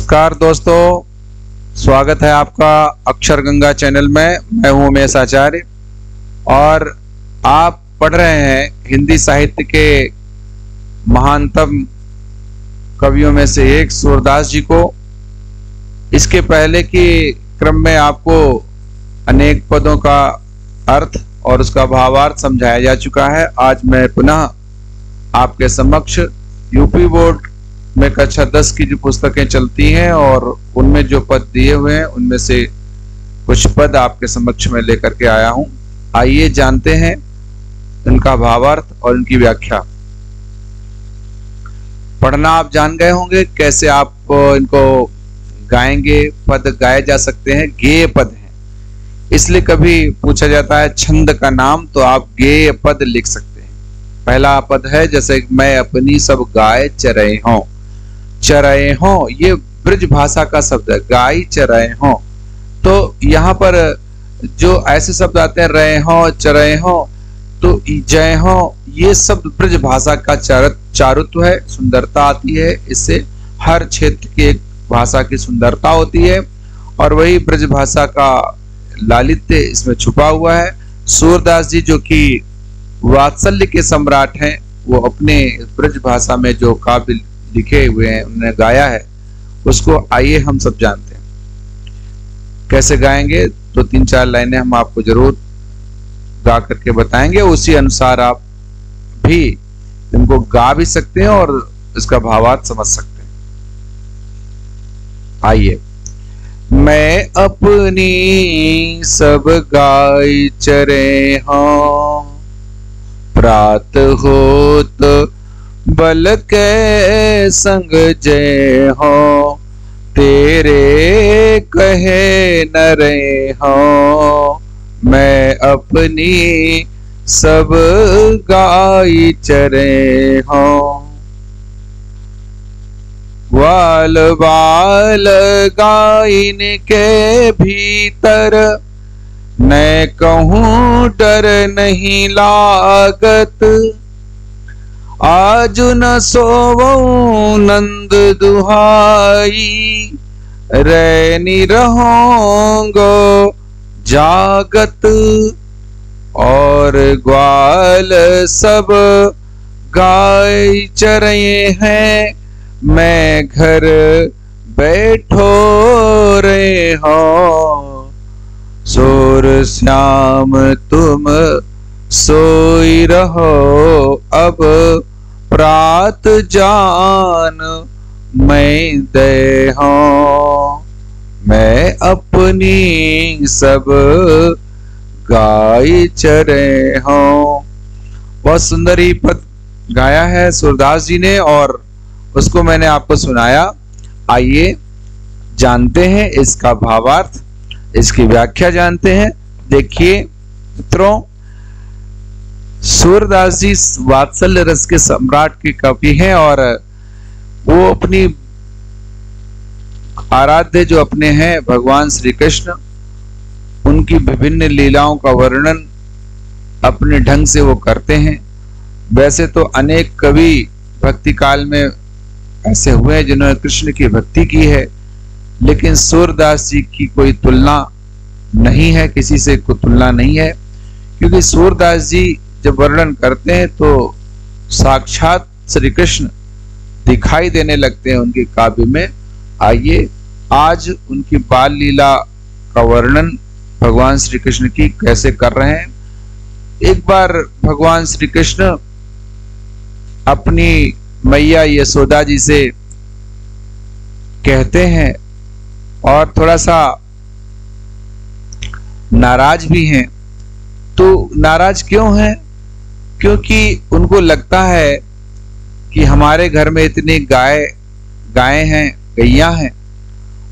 नमस्कार दोस्तों, स्वागत है आपका अक्षर गंगा चैनल में। मैं हूं उमेश आचार्य और आप पढ़ रहे हैं हिंदी साहित्य के महानतम कवियों में से एक सूरदास जी को। इसके पहले के क्रम में आपको अनेक पदों का अर्थ और उसका भावार्थ समझाया जा चुका है। आज मैं पुनः आपके समक्ष यूपी बोर्ड में कक्षा 10 की जो पुस्तकें चलती हैं और उनमें जो पद दिए हुए हैं उनमें से कुछ पद आपके समक्ष में लेकर के आया हूं। आइए जानते हैं इनका भावार्थ और इनकी व्याख्या। पढ़ना आप जान गए होंगे, कैसे आप इनको गाएंगे। पद गाए जा सकते हैं, गेय पद हैं, इसलिए कभी पूछा जाता है छंद का नाम, तो आप गेय पद लिख सकते हैं। पहला पद है जैसे मैं अपनी सब गाय चरए हों। चरए हों ये ब्रज भाषा का शब्द है, गाय चरए हों। तो यहाँ पर जो ऐसे शब्द आते हैं रहे हों, चरए हों, तो जय हों, ये शब्द ब्रज भाषा का चारुत्व है, सुंदरता आती है। इससे हर क्षेत्र की एक भाषा की सुंदरता होती है और वही ब्रज भाषा का लालित्य इसमें छुपा हुआ है। सूरदास जी जो कि वात्सल्य के सम्राट हैं, वो अपने ब्रज भाषा में जो काव्य लिखे हुए हैं, उन्होंने गाया है, उसको आइए हम सब जानते हैं। कैसे गाएंगे तो 3-4 लाइनें हम आपको जरूर गा करके बताएंगे। उसी अनुसार आप भी इनको गा भी सकते हैं और इसका भावार्थ समझ सकते हैं। आइए। मैं अपनी सब गाय चरे हों, प्रात होत बल के संग जय हो, तेरे कहे न रहे हो। मैं अपनी सब गाय चरे हो। वाल वाल गायन के भीतर मैं कहूँ डर नहीं लागत। आज न सोवो नंद दुहाई, रैनी रहोंगो जागत। और ग्वाल सब गाय चरए हैं, मैं घर बैठो रहे हो। सोर श्याम तुम सोई रहो, अब प्रात जान मैं दे हूं। मैं अपनी सब गाय चरे हूं। बहुत सुंदर ही पद गाया है सूरदास जी ने और उसको मैंने आपको सुनाया। आइए जानते हैं इसका भावार्थ, इसकी व्याख्या जानते हैं। देखिए मित्रों, सूरदास जी वात्सल्य रस के सम्राट के कवि हैं और वो अपनी आराध्य जो अपने हैं भगवान श्री कृष्ण, उनकी विभिन्न लीलाओं का वर्णन अपने ढंग से वो करते हैं। वैसे तो अनेक कवि भक्ति काल में ऐसे हुए हैं जिन्होंने कृष्ण की भक्ति की है, लेकिन सूरदास जी की कोई तुलना नहीं है, किसी से कोई तुलना नहीं है। क्योंकि सूरदास जी जब वर्णन करते हैं तो साक्षात श्री कृष्ण दिखाई देने लगते हैं उनके काव्य में। आइए आज उनकी बाल लीला का वर्णन भगवान श्री कृष्ण की कैसे कर रहे हैं। एक बार भगवान श्री कृष्ण अपनी मैया यशोदा जी से कहते हैं और थोड़ा सा नाराज भी हैं। तो नाराज क्यों हैं? क्योंकि उनको लगता है कि हमारे घर में इतनी गायें हैं, गैया हैं,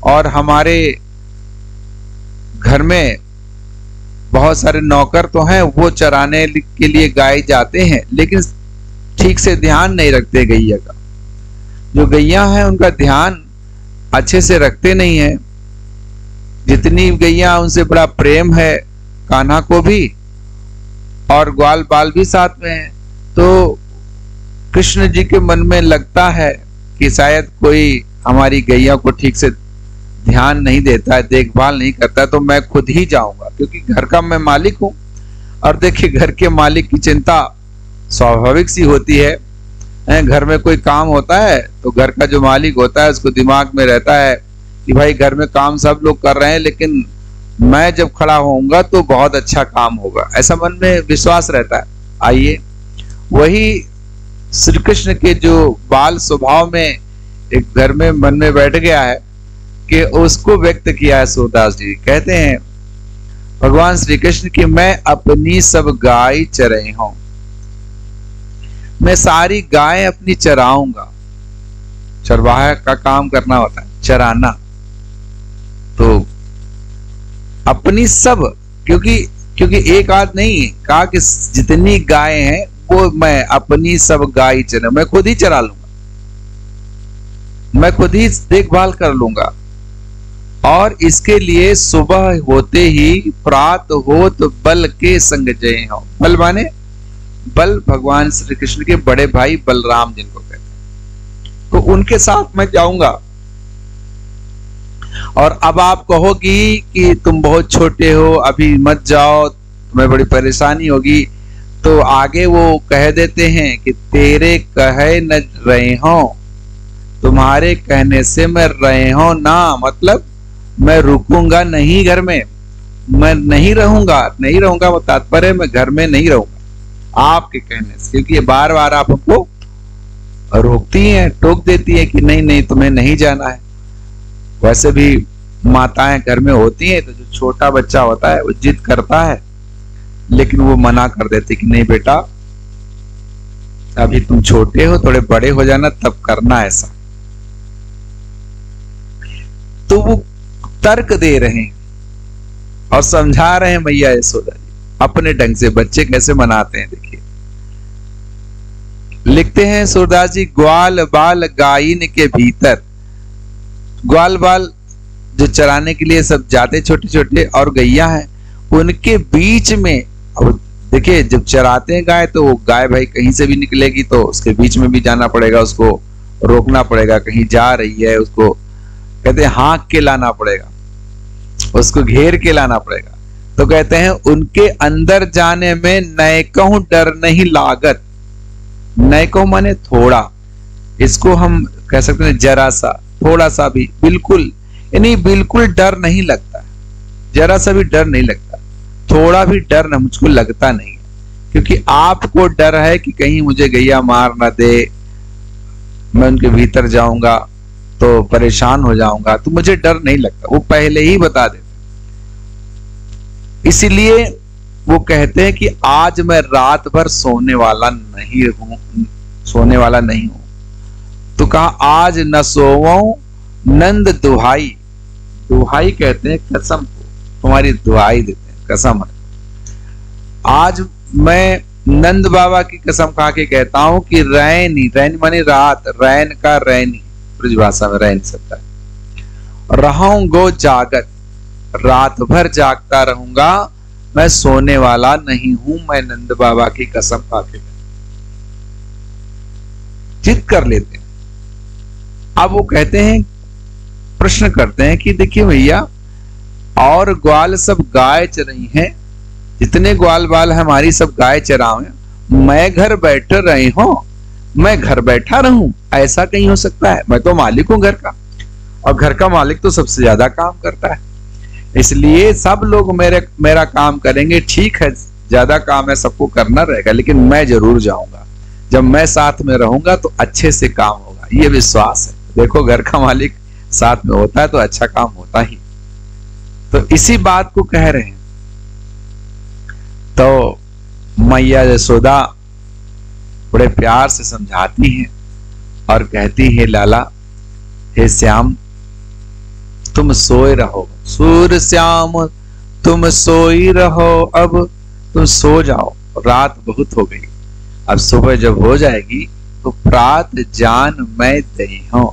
और हमारे घर में बहुत सारे नौकर तो हैं, वो चराने के लिए गाय जाते हैं, लेकिन ठीक से ध्यान नहीं रखते गैया का। जो गैया हैं उनका ध्यान अच्छे से रखते नहीं है। जितनी गैया उनसे बड़ा प्रेम है कान्हा को भी, और ग्वाल बाल भी साथ में है। तो कृष्ण जी के मन में लगता है कि शायद कोई हमारी गैया को ठीक से ध्यान नहीं देता है, देखभाल नहीं करता है, तो मैं खुद ही जाऊंगा, क्योंकि घर का मैं मालिक हूं। और देखिए, घर के मालिक की चिंता स्वाभाविक सी होती है। घर में कोई काम होता है तो घर का जो मालिक होता है उसको दिमाग में रहता है कि भाई घर में काम सब लोग कर रहे हैं, लेकिन मैं जब खड़ा होऊंगा तो बहुत अच्छा काम होगा, ऐसा मन में विश्वास रहता है। आइए, वही श्री कृष्ण के जो बाल स्वभाव में एक घर में मन में बैठ गया है कि उसको व्यक्त किया है सूरदास जी। कहते हैं भगवान श्री कृष्ण की, मैं अपनी सब गाय चराई हूं, मैं सारी गाय अपनी चराऊंगा। चरवाहा का काम करना होता है, चराना। तो अपनी सब, क्योंकि एक आध नहीं कहा कि जितनी गाय हैं वो मैं अपनी सब गाय चरा, मैं खुद ही चरा लूंगा, मैं खुद ही देखभाल कर लूंगा। और इसके लिए सुबह होते ही प्रात होत बल के संग जय हो। बल माने बल भगवान श्री कृष्ण के बड़े भाई बलराम जिनको कहते हैं, तो उनके साथ मैं जाऊंगा। और अब आप कहोगी कि तुम बहुत छोटे हो, अभी मत जाओ, तुम्हें बड़ी परेशानी होगी, तो आगे वो कह देते हैं कि तेरे कहे न रहे हो, तुम्हारे कहने से मैं रहे हो ना, मतलब मैं रुकूंगा नहीं घर में, मैं नहीं रहूंगा वो तात्पर्य मैं घर में नहीं रहूंगा आपके कहने से, क्योंकि बार बार आप हमको रोकती हैं, टोक देती है कि नहीं नहीं तुम्हें नहीं जाना है। वैसे भी माताएं घर में होती हैं तो जो छोटा बच्चा होता है वो जिद करता है, लेकिन वो मना कर देते कि नहीं बेटा, अभी तुम छोटे हो, थोड़े बड़े हो जाना तब करना ऐसा। तो वो तर्क दे रहे हैं और समझा रहे हैं मैया यशोदा जी अपने ढंग से। बच्चे कैसे मनाते हैं देखिए। लिखते हैं सूरदास जी, ग्वाल बाल गायन के भीतर, ग्वाल बाल जो चराने के लिए सब जाते छोटे छोटे और गैया हैं, उनके बीच में, अब देखिए जब चराते हैं गाय तो वो गाय भाई कहीं से भी निकलेगी तो उसके बीच में भी जाना पड़ेगा, उसको रोकना पड़ेगा, कहीं जा रही है उसको कहते हैं हाँक के लाना पड़ेगा, उसको घेर के लाना पड़ेगा। तो कहते हैं उनके अंदर जाने में नैकहु डर नहीं लागत। नैकहु माने थोड़ा, इसको हम कह सकते हैं जरा सा, थोड़ा सा भी, बिल्कुल यानी बिल्कुल डर नहीं लगता, जरा सा भी डर नहीं लगता, थोड़ा भी डर ना मुझको लगता नहीं है, क्योंकि आपको डर है कि कहीं मुझे गैया मार ना दे, मैं उनके भीतर जाऊंगा तो परेशान हो जाऊंगा, तो मुझे डर नहीं लगता, वो पहले ही बता देते। इसीलिए वो कहते हैं कि आज मैं रात भर सोने वाला नहीं हूं। तो कहा आज न सोवो नंद दुहाई, दुहाई कहते हैं कसम को, तुम्हारी दुहाई देते हैं, कसम है। आज मैं नंद बाबा की कसम खा के कहता हूं कि रैनी, रैन मानी रात, रैन का रैनी ब्रज भाषा में रैन सकता है, रहूंगो जागत, रात भर जागता रहूंगा, मैं सोने वाला नहीं हूं, मैं नंद बाबा की कसम खा के जिद कर लेते हैं। अब वो कहते हैं, प्रश्न करते हैं कि देखिए भैया, और ग्वाल सब गाय चराई हैं, जितने ग्वाल बाल हमारी सब गाय चरावे, मैं घर बैठ रही हूं, मैं घर बैठा रहूं, ऐसा कहीं हो सकता है? मैं तो मालिक हूं घर का, और घर का मालिक तो सबसे ज्यादा काम करता है, इसलिए सब लोग मेरा काम करेंगे, ठीक है ज्यादा काम है सबको करना रहेगा, लेकिन मैं जरूर जाऊंगा, जब मैं साथ में रहूंगा तो अच्छे से काम होगा, ये विश्वास है। देखो घर का मालिक साथ में होता है तो अच्छा काम होता ही। तो इसी बात को कह रहे हैं। तो मैया यशोदा बड़े प्यार से समझाती हैं और कहती है, लाला हे श्याम तुम सोए रहो, सूर श्याम तुम सोई रहो, अब तुम सो जाओ, रात बहुत हो गई, अब सुबह जब हो जाएगी तो प्रात जान मैं दई हूं,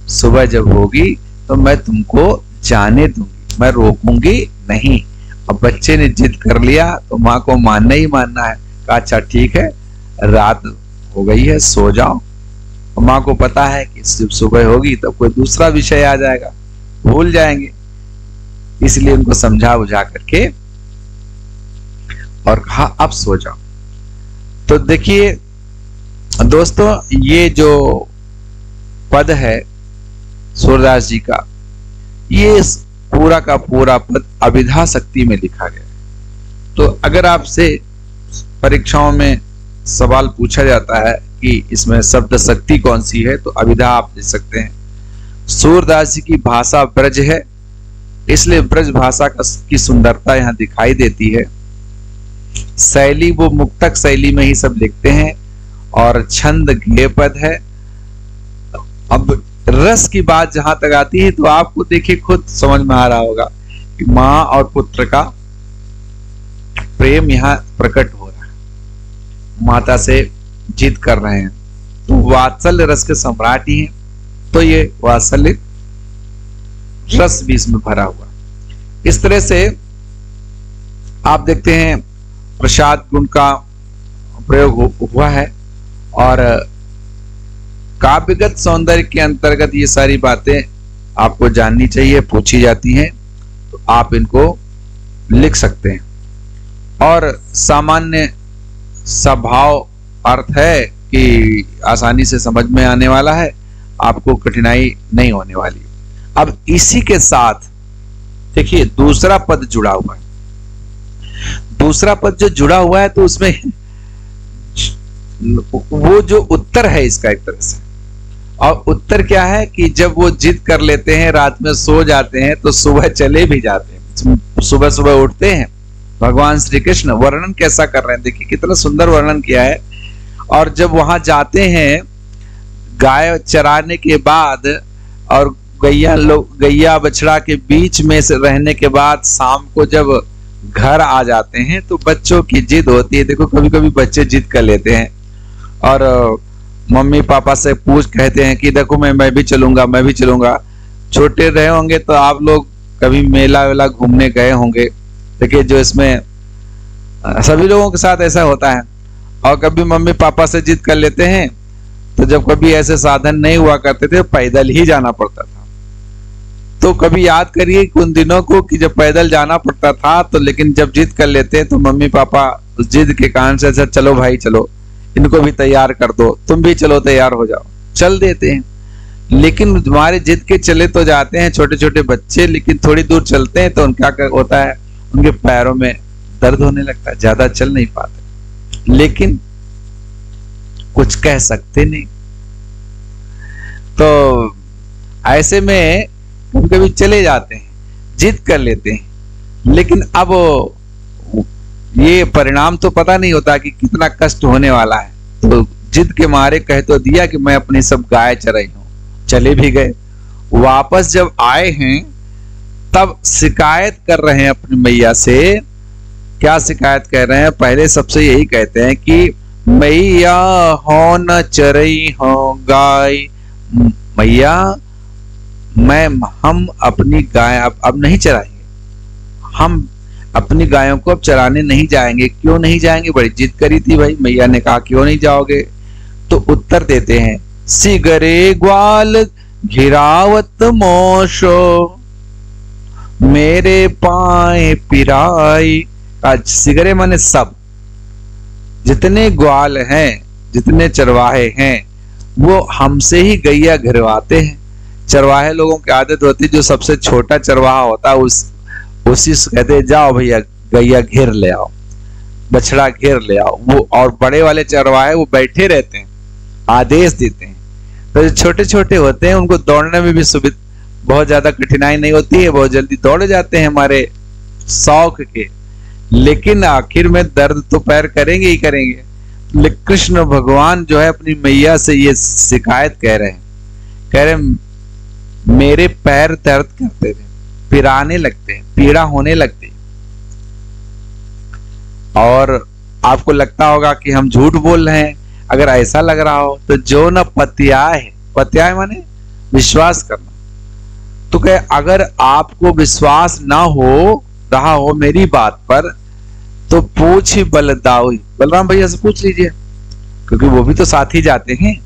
सुबह जब होगी तो मैं तुमको जाने दूंगी, मैं रोकूंगी नहीं। अब बच्चे ने जिद कर लिया तो माँ को मानना ही मानना है। कहा अच्छा ठीक है, रात हो गई है, सो जाओ। माँ को पता है कि जब सुबह होगी तब कोई दूसरा विषय आ जाएगा, भूल जाएंगे, इसलिए उनको समझा बुझा करके और कहा अब सो जाओ। तो देखिए दोस्तों, ये जो पद है सूरदास जी का, ये पूरा का पूरा पद अभिधा शक्ति में लिखा गया है। तो अगर आपसे परीक्षाओं में सवाल पूछा जाता है कि इसमें शब्द शक्ति कौन सी है, तो अभिधा आप दे सकते हैं। सूरदास जी की भाषा ब्रज है, इसलिए ब्रज भाषा की सुंदरता यहाँ दिखाई देती है। शैली वो मुक्तक शैली में ही सब लिखते हैं और छंद गेय पद है। अब रस की बात जहां तक आती है तो आपको देखिए खुद समझ में आ रहा होगा कि माँ और पुत्र का प्रेम यहाँ प्रकट हो रहा है, माता से जिद कर रहे हैं, तो वात्सल्य रस के सम्राट ही हैं, तो ये वात्सल्य रस भी इसमें भरा हुआ। इस तरह से आप देखते हैं प्रसाद गुण का प्रयोग हुआ है और काव्यगत सौंदर्य के अंतर्गत ये सारी बातें आपको जाननी चाहिए, पूछी जाती हैं, तो आप इनको लिख सकते हैं। और सामान्य स्वभाव अर्थ है कि आसानी से समझ में आने वाला है, आपको कठिनाई नहीं होने वाली। अब इसी के साथ देखिए दूसरा पद जुड़ा हुआ है। दूसरा पद जो जुड़ा हुआ है तो उसमें वो जो उत्तर है इसका एक तरह से, और उत्तर क्या है कि जब वो जिद कर लेते हैं, रात में सो जाते हैं, तो सुबह चले भी जाते हैं, सुबह सुबह उठते हैं। भगवान श्री कृष्ण वर्णन कैसा कर रहे हैं, देखिए कितना सुंदर वर्णन किया है। और जब वहां जाते हैं गाय चराने के बाद और गैया बछड़ा के बीच में से रहने के बाद शाम को जब घर आ जाते हैं तो बच्चों की जिद होती है। देखो कभी कभी बच्चे जिद कर लेते हैं और मम्मी पापा से कहते हैं कि देखो मैं भी चलूंगा, मैं भी चलूंगा। छोटे रहे होंगे तो आप लोग कभी मेला वेला घूमने गए होंगे, देखिए जो इसमें सभी लोगों के साथ ऐसा होता है। और कभी मम्मी पापा से जिद कर लेते हैं, तो जब कभी ऐसे साधन नहीं हुआ करते थे पैदल ही जाना पड़ता था। तो कभी याद करिए उन दिनों को कि जब पैदल जाना पड़ता था, तो लेकिन जब जिद कर लेते तो मम्मी पापा उस जिद के कारण से अच्छा चलो भाई चलो, इनको भी तैयार कर दो, तुम भी चलो तैयार हो जाओ, चल देते हैं। लेकिन तुम्हारे जिद के चले तो जाते हैं छोटे छोटे बच्चे, लेकिन थोड़ी दूर चलते हैं तो उनका क्या होता है, उनके पैरों में दर्द होने लगता है, ज्यादा चल नहीं पाते, लेकिन कुछ कह सकते नहीं। तो ऐसे में कभी कभी चले जाते हैं, जिद कर लेते हैं, लेकिन अब ये परिणाम तो पता नहीं होता कि कितना कष्ट होने वाला है। तो जिद के मारे कह तो दिया कि मैं अपनी सब गाय चराई हूं, चले भी गए। वापस जब आए हैं तब शिकायत कर रहे हैं अपनी मैया से। क्या शिकायत कह रहे हैं, पहले सबसे यही कहते हैं कि मैया हो न चरई हो गाय, मैया हम अपनी गाय अब नहीं चराएंगे, हम अपनी गायों को अब चराने नहीं जाएंगे। क्यों नहीं जाएंगे, बड़ी जिद करी थी भाई। मैया ने कहा क्यों नहीं जाओगे, तो उत्तर देते हैं सिगरे ग्वाल घिरावत मोशो मेरे पाए पिराई। आज सिगरे माने सब, जितने ग्वाल हैं, जितने चरवाहे हैं, वो हमसे ही गैया घिरवाते हैं। चरवाहे लोगों की आदत होती है, जो सबसे छोटा चरवाहा होता है उसी से कहते हैं जाओ भैया गैया घेर ले आओ, बछड़ा घेर ले आओ। वो और बड़े वाले चरवाहे वो बैठे रहते हैं, आदेश देते हैं। तो जो छोटे छोटे होते हैं उनको दौड़ने में भी सुविधा, बहुत ज्यादा कठिनाई नहीं होती है, बहुत जल्दी दौड़ जाते हैं हमारे शौक के। लेकिन आखिर में दर्द तो पैर करेंगे ही करेंगे। लेकिन कृष्ण भगवान जो है अपनी मैया से ये शिकायत कह रहे मेरे पैर दर्द करते थे, पिराने लगते, पीड़ा होने लगती। और आपको लगता होगा कि हम झूठ बोल रहे हैं। अगर ऐसा लग रहा हो तो जो न पत्याय माने विश्वास करना। तो कहे अगर आपको विश्वास ना हो रहा हो मेरी बात पर, तो पूछ ही बलदाऊ, बलराम भैया से पूछ लीजिए, क्योंकि वो भी तो साथ ही जाते हैं।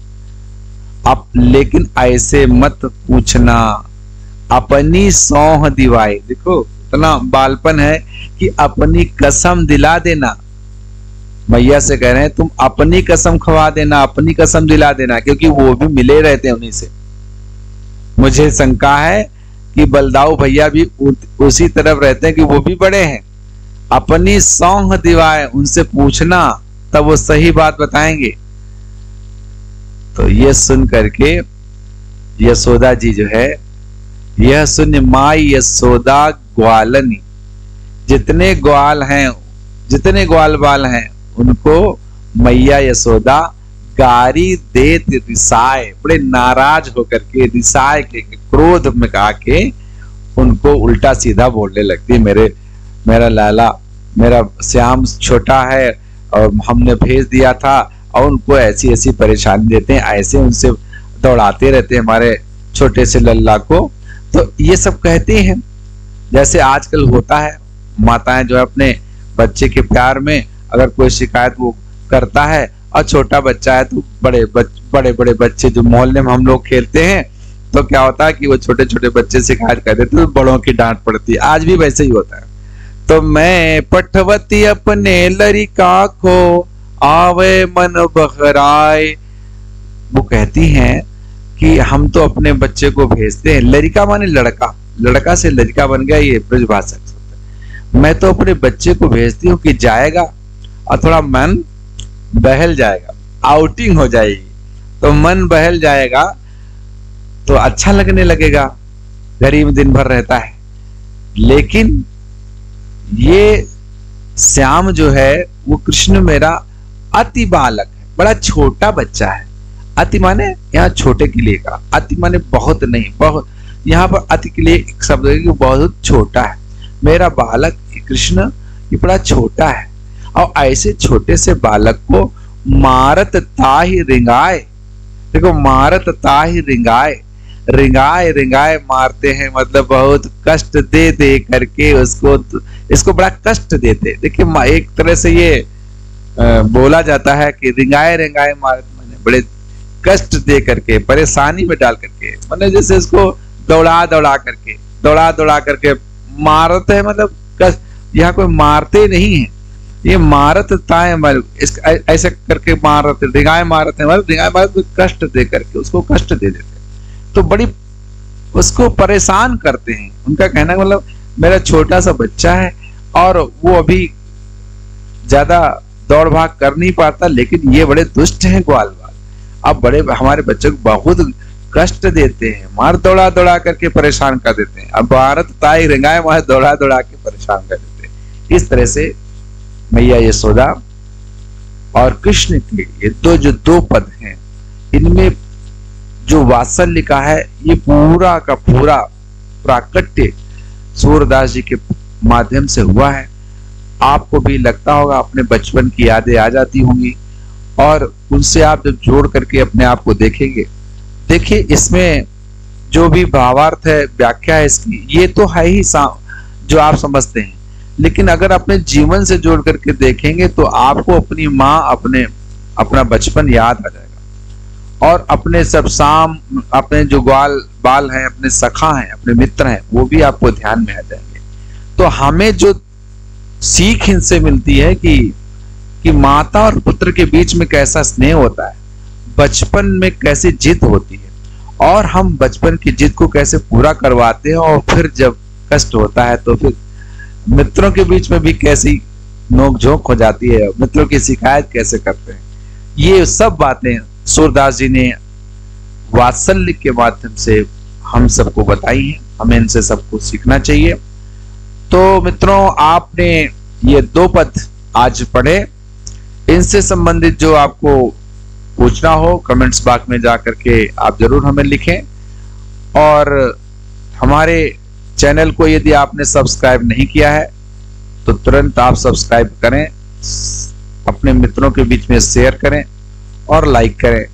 आप लेकिन ऐसे मत पूछना, अपनी सौंह दिवाए। देखो इतना बालपन है कि अपनी कसम दिला देना। मैया से कह रहे हैं तुम अपनी कसम खवा देना, अपनी कसम दिला देना, क्योंकि वो भी मिले रहते हैं उन्हीं से। मुझे शंका है कि बलदाऊ भैया भी उसी तरफ रहते हैं कि वो भी बड़े हैं। अपनी सौंह दिवाए, उनसे पूछना, तब वो सही बात बताएंगे। तो ये सुन करके यशोदा जी जो है, यह सुन माई यशोदा ग्वालनी, जितने ग्वाल हैं, जितने ग्वाल बाल हैं, उनको मैया यशोदा गारी देत रिसाए, बड़े नाराज होकर के, रिसाए के, क्रोध में आके उनको उल्टा सीधा बोलने लगती है। मेरा लाला, मेरा श्याम छोटा है और हमने भेज दिया था, और उनको ऐसी ऐसी परेशानी देते हैं, ऐसे उनसे दौड़ाते रहते हैं हमारे छोटे से लल्ला को। तो ये सब कहते हैं, जैसे आजकल होता है, माताएं जो है अपने बच्चे के प्यार में अगर कोई शिकायत वो करता है, और छोटा बच्चा है तो बड़े बड़े बच्चे जो मोहल्ले में हम लोग खेलते हैं, तो क्या होता है कि वो छोटे छोटे बच्चे शिकायत कर देते तो बड़ों की डांट पड़ती है। आज भी वैसे ही होता है। तो मैं पठवती अपने लड़का को, आवे मन बहराए। वो कहती हैं कि हम तो अपने बच्चे को भेजते हैं, लड़का माने लड़का, लड़का से लड़का बन गया, ये ब्रजभाषा। मैं तो अपने बच्चे को भेजती हूँ कि जाएगा और थोड़ा मन बहल जाएगा, आउटिंग हो जाएगी, तो मन बहल जाएगा तो अच्छा लगने लगेगा, गरीब दिन भर रहता है। लेकिन ये श्याम जो है वो कृष्ण मेरा अति बालक है, बड़ा छोटा बच्चा है। अति माने यहाँ छोटे के लिए का, अति माने बहुत नहीं, बहुत, यहाँ पर अति के लिए एक शब्द है कि बहुत छोटा है। मेरा बालक कृष्ण ये बड़ा छोटा है, और ऐसे छोटे से बालक को मारत ताहि रिंगाए। देखो मारत ताहि रिंगाए, रिंगाए रिंगाए मारते हैं, मतलब बहुत कष्ट दे दे करके उसको, इसको बड़ा कष्ट देते। देखिए एक तरह से ये बोला जाता है कि रिंगाए रिंगाए मारते, मैंने बड़े कष्ट दे करके, परेशानी में डाल करके, मतलब जैसे इसको दौड़ा दौड़ा करके मारते हैं, मतलब यहाँ कोई मारते नहीं है, ये मारत ताए, ऐसे करके मारते, रिंगाए मारते हैं, मतलब रिंगाए मारते कष्ट दे करके, उसको कष्ट दे देते, तो बड़ी उसको परेशान करते हैं। उनका कहना मतलब मेरा छोटा सा बच्चा है और वो अभी ज्यादा दौड़ भाग कर नहीं पाता, लेकिन ये बड़े दुष्ट हैं ग्वाल बाल, अब बड़े हमारे बच्चे को बहुत कष्ट देते हैं, मार दौड़ा दौड़ा करके परेशान कर देते हैं। अब भारत ताई रिंगाए मार दौड़ा दौड़ा के परेशान कर देते हैं। इस तरह से मैया यशोदा और कृष्ण के ये दो पद हैं, इनमें जो वात्सल्य का है ये पूरा का पूरा प्राकट्य सूरदास जी के माध्यम से हुआ है। आपको भी लगता होगा, अपने बचपन की यादें आ जाती होंगी, और उनसे आप जब जोड़ करके अपने आप को देखेंगे, देखिए इसमें जो भी भावार्थ है, व्याख्या है इसकी, ये तो है ही जो आप समझते हैं, लेकिन अगर अपने जीवन से जोड़ करके देखेंगे तो आपको अपनी माँ, अपना बचपन याद आ जाएगा, और अपने सब शाम, अपने जो ग्वाल बाल हैं, अपने सखा हैं, अपने मित्र हैं, वो भी आपको ध्यान में आ जाएंगे। तो हमें जो सीख इनसे मिलती है कि माता और पुत्र के बीच में कैसा स्नेह होता है, बचपन में कैसी जिद होती है, और हम बचपन की जिद को कैसे पूरा करवाते हैं, और फिर जब कष्ट होता है तो फिर मित्रों के बीच में भी कैसी नोकझोंक हो जाती है, मित्रों की शिकायत कैसे करते हैं। ये सब बातें सूरदास जी ने वात्सल्य के माध्यम से हम सबको बताई हैं, हमें इनसे सबको सीखना चाहिए। तो मित्रों, आपने ये 2 पद आज पढ़े, इनसे संबंधित जो आपको पूछना हो कमेंट्स बॉक्स में जाकर के आप जरूर हमें लिखें, और हमारे चैनल को यदि आपने सब्सक्राइब नहीं किया है तो तुरंत आप सब्सक्राइब करें, अपने मित्रों के बीच में शेयर करें और लाइक करें।